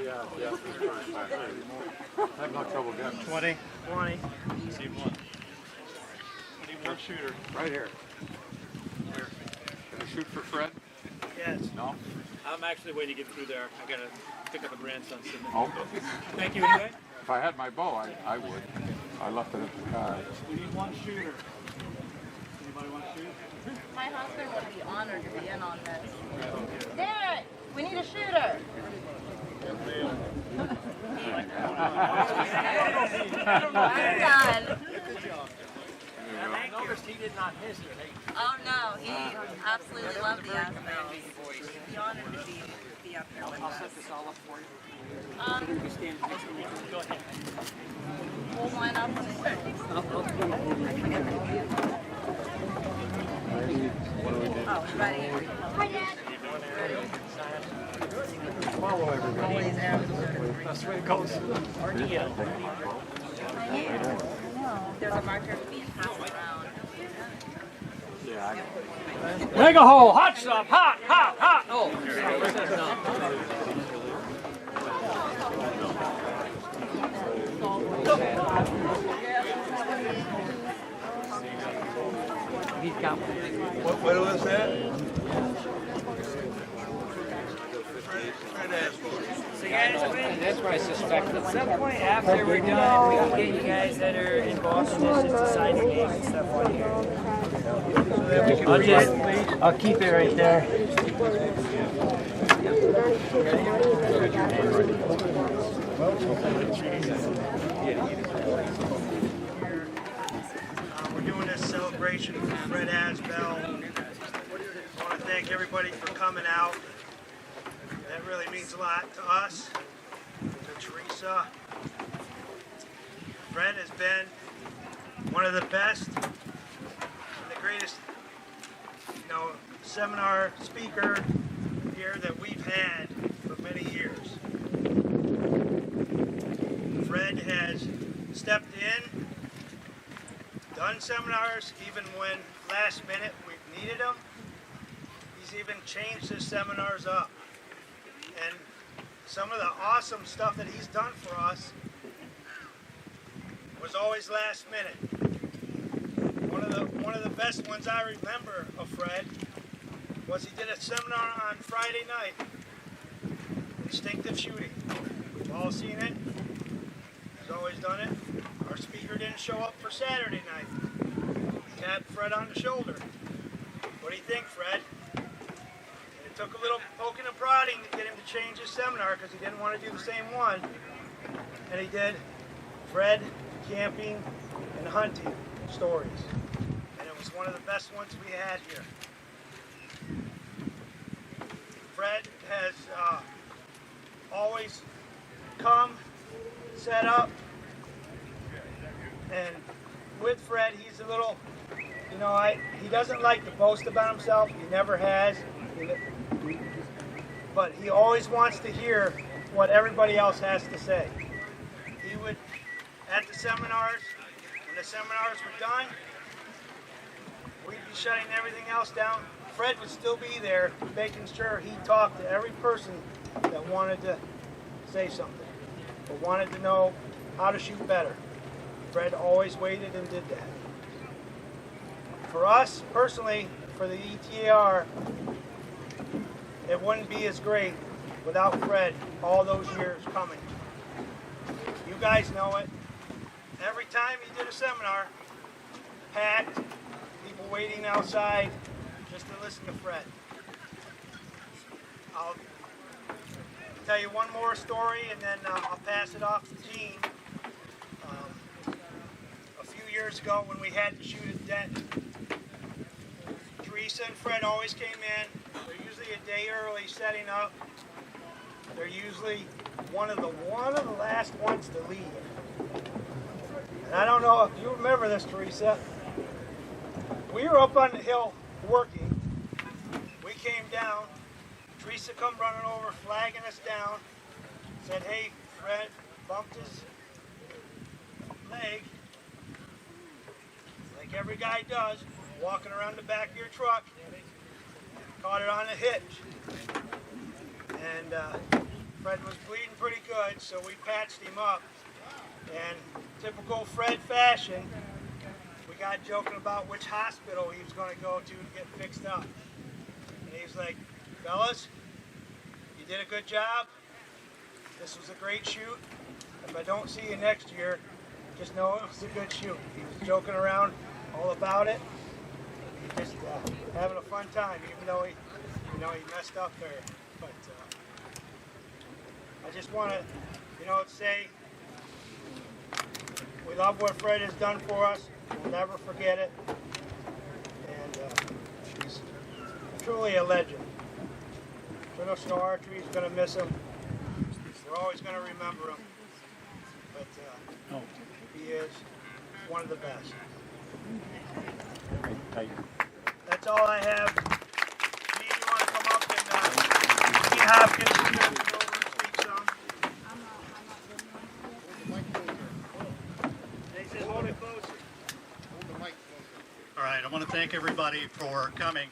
yeah. I have no trouble getting 20. 20. See one. I need one shooter. right here. Here. Can I shoot for Fred? Yes. No? I'm actually waiting to get through there. I gotta pick up a grandson. Oh. Thank you anyway. If I had my bow, I would. I left it at the car. We need one shooter. Anybody want to shoot? My husband would be honored to be in on this. Derek, we need a shooter. I'm done. I noticed he did not miss it. Oh no, he absolutely loved the Asbell. He'd be honored to be up here with us. I'll set this all up for you. Go ahead. We'll line up on Oh, ready. Hi, Dad. Ready. Follow everybody. That's where it goes. RDL. I know. There's a marker being passed around. Yeah, I know. Mega hole, hot stuff, hot, hot, hot. Oh, he's got one. What was that? So guys, that's what I suspected. At some point after we're done, we can get you guys that are involved in this just to sign your name and stuff on here. I'll keep it right there. We're doing this celebration for Fred Asbell. I want to thank everybody for coming out. That really means a lot to us, to Teresa. Fred has been one of the best and the greatest, seminar speaker here that we've had for many years. Fred has stepped in, done seminars even when last minute we needed them. He's even changed his seminars up. And some of the awesome stuff that he's done for us was always last minute. One of the best ones I remember of Fred was he did a seminar on Friday night, instinctive shooting. We've all seen it. He's always done it. Our speaker didn't show up for Saturday night. Tapped Fred on the shoulder. What do you think, Fred? It took a little poking and prodding to get him to change his seminar because he didn't want to do the same one. And he did Fred camping and hunting stories. And it was one of the best ones we had here. Fred has always come, set up, and with Fred, he's a little, he doesn't like to boast about himself. He never has. But he always wants to hear what everybody else has to say. He would, at the seminars, when the seminars were done, we'd be shutting everything else down. Fred would still be there, making sure he talked to every person that wanted to say something, or wanted to know how to shoot better. Fred always waited and did that. For us, personally, for the ETAR, it wouldn't be as great without Fred all those years coming. You guys know it. Every time he did a seminar, packed, people waiting outside just to listen to Fred. I'll tell you one more story and then I'll pass it off to Gene. A few years ago when we had to shoot at Denton, Teresa and Fred always came in. They're usually a day early setting up. They're usually one of the last ones to leave. And I don't know if you remember this, Teresa. We were up on the hill working. We came down. Teresa come running over, flagging us down. Said, "Hey, Fred bumped his leg, like every guy does, walking around the back of your truck. Caught it on a hitch." And Fred was bleeding pretty good, so we patched him up. And typical Fred fashion, we got joking about which hospital he was going to go to get fixed up. And he's like, fellas, you did a good job. This was a great shoot. If I don't see you next year, just know it was a good shoot. He was joking around all about it. Just having a fun time, even though he messed up there. But I just want to, say we love what Fred has done for us. We'll never forget it. And he's truly a legend. Traditional archery is going to miss him. We're always going to remember him. But he is one of the best. That's all I have. Steve, you want to come up and Gene Hopkins is going to come over and speak some. They said hold it closer. All right, I want to thank everybody for coming.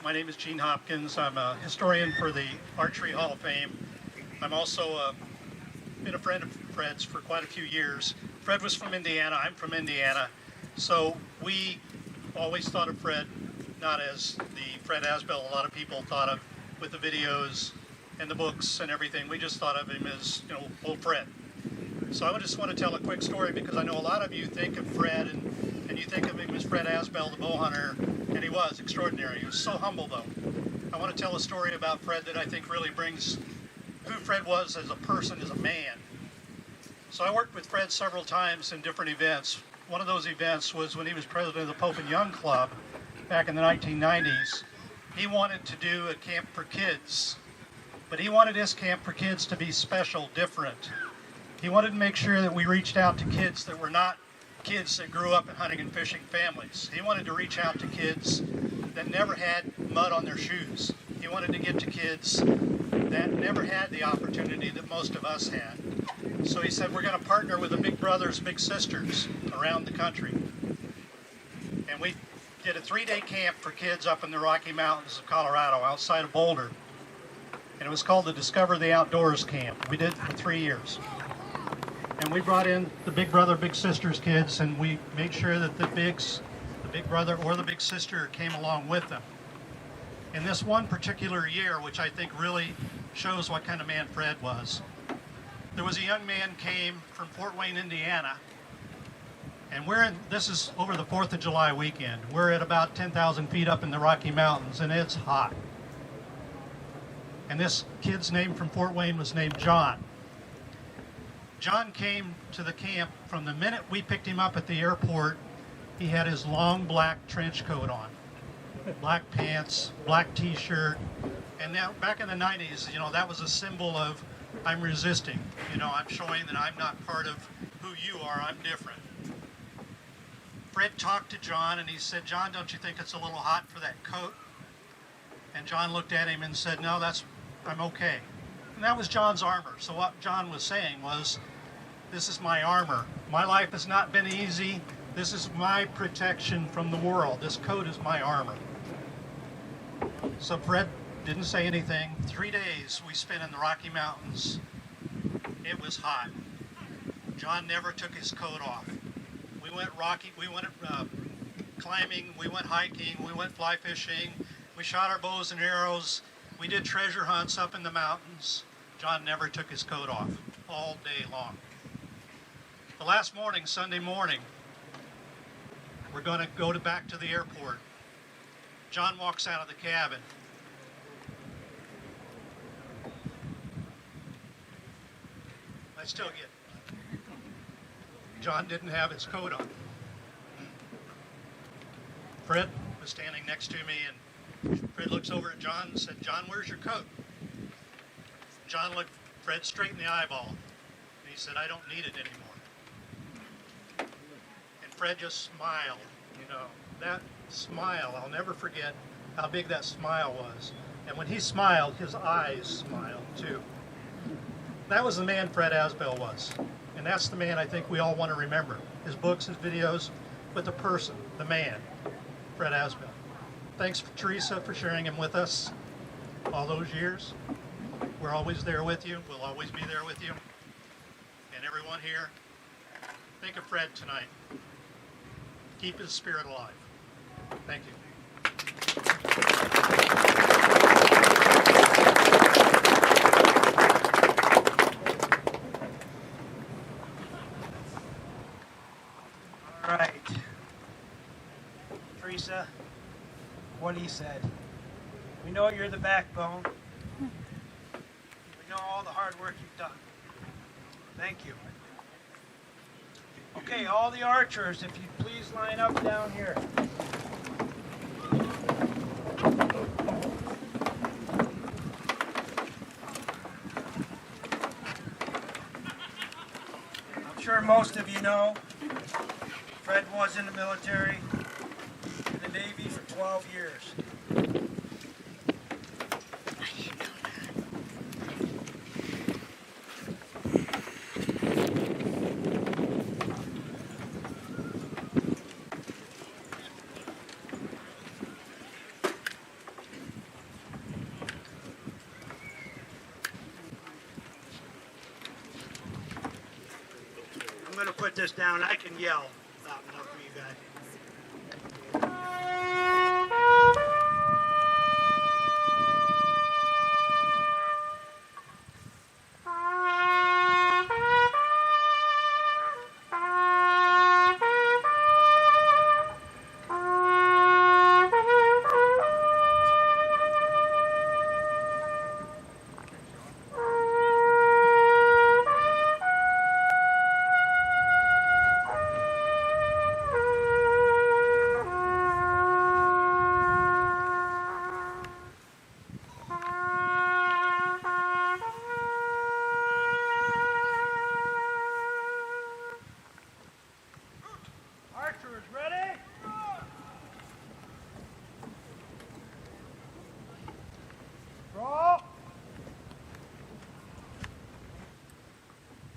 My name is Gene Hopkins. I'm a historian for the Archery Hall of Fame. I'm also been a friend of Fred's for quite a few years. Fred was from Indiana. I'm from Indiana. So we always thought of Fred not as the Fred Asbell a lot of people thought of with the videos and the books and everything. We just thought of him as, old Fred. So I just want to tell a quick story because I know a lot of you think of Fred and you think of him as Fred Asbell, the bow hunter, and he was extraordinary. He was so humble, though. I want to tell a story about Fred that I think really brings who Fred was as a person, as a man. So I worked with Fred several times in different events. One of those events was when he was president of the Pope and Young Club back in the 1990s. He wanted to do a camp for kids, but he wanted his camp for kids to be special, different. He wanted to make sure that we reached out to kids that were not kids that grew up in hunting and fishing families. He wanted to reach out to kids that never had mud on their shoes. He wanted to get to kids that never had the opportunity that most of us had. So he said, we're going to partner with the Big Brothers, Big Sisters around the country. And we did a 3-day camp for kids up in the Rocky Mountains of Colorado, outside of Boulder. And it was called the Discover the Outdoors Camp. We did it for 3 years. And we brought in the Big Brother, Big Sisters kids, and we made sure that the Big Brother or the Big Sister came along with them. In this one particular year, which I think really shows what kind of man Fred was, there was a young man came from Fort Wayne, Indiana, and this is over the 4th of July weekend. We're at about 10,000 feet up in the Rocky Mountains, and it's hot. And this kid's name from Fort Wayne was named John. John came to the camp from the minute we picked him up at the airport. He had his long black trench coat on, black pants, black t-shirt, and now back in the 90s, that was a symbol of I'm resisting. I'm showing that I'm not part of who you are, I'm different. Fred talked to John and he said, John, don't you think it's a little hot for that coat? And John looked at him and said, no, I'm okay. And that was John's armor. So what John was saying was, this is my armor. My life has not been easy. This is my protection from the world. This coat is my armor. So Fred didn't say anything. 3 days we spent in the Rocky Mountains. It was hot. John never took his coat off. We went climbing, we went hiking, we went fly fishing, we shot our bows and arrows, we did treasure hunts up in the mountains. John never took his coat off all day long. The last morning, Sunday morning, we're going to go back to the airport. John walks out of the cabin. I still get it. John didn't have his coat on. Fred was standing next to me, and Fred looks over at John and said, John, where's your coat? John looked Fred straight in the eyeball, and he said, I don't need it anymore. And Fred just smiled, that smile, I'll never forget how big that smile was. And when he smiled, his eyes smiled too. That was the man Fred Asbell was. And that's the man I think we all want to remember. His books, his videos, but the person, the man, Fred Asbell. Thanks, Teresa, for sharing him with us all those years. We're always there with you. We'll always be there with you. And everyone here, think of Fred tonight. Keep his spirit alive. Thank you. All right. Teresa, what he said. We know you're the backbone. We know all the hard work you've done. Thank you. Okay, all the archers, if you'd please line up down here. I'm sure most of you know, Fred was in the military, in the Navy for 12 years. I'm going to put this down. I can yell loud enough for you guys. Archers, ready? Draw.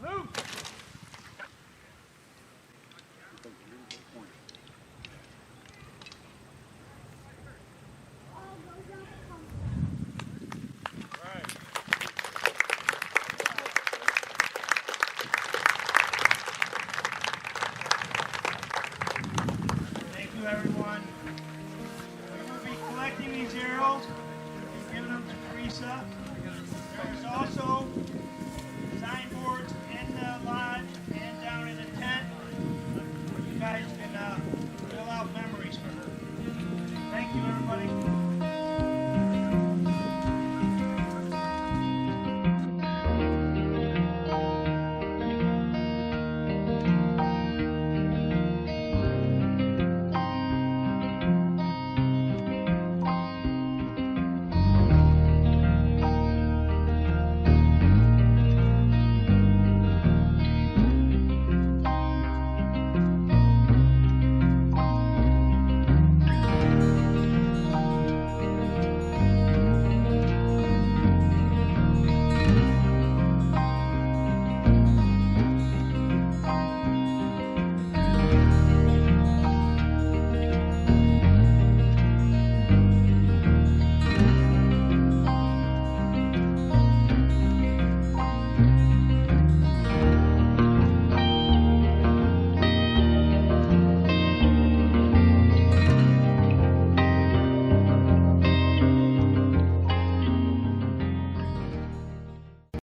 Loose. Thank you, everyone. We will be collecting these arrows and giving them to Teresa. There's also